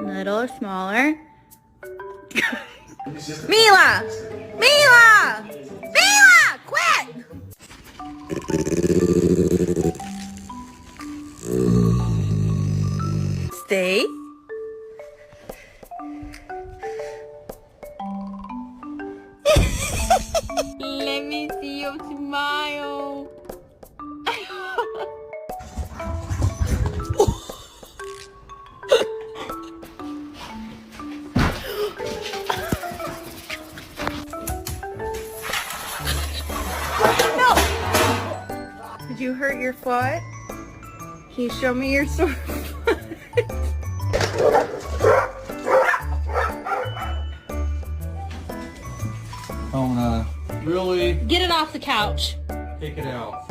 Little smaller. Mila! Mila! Mila! Quit! Stay. Let me see your smile. No! Did you hurt your foot? Can you show me your sore foot? Oh no. Really? Get it off the couch. Take it out.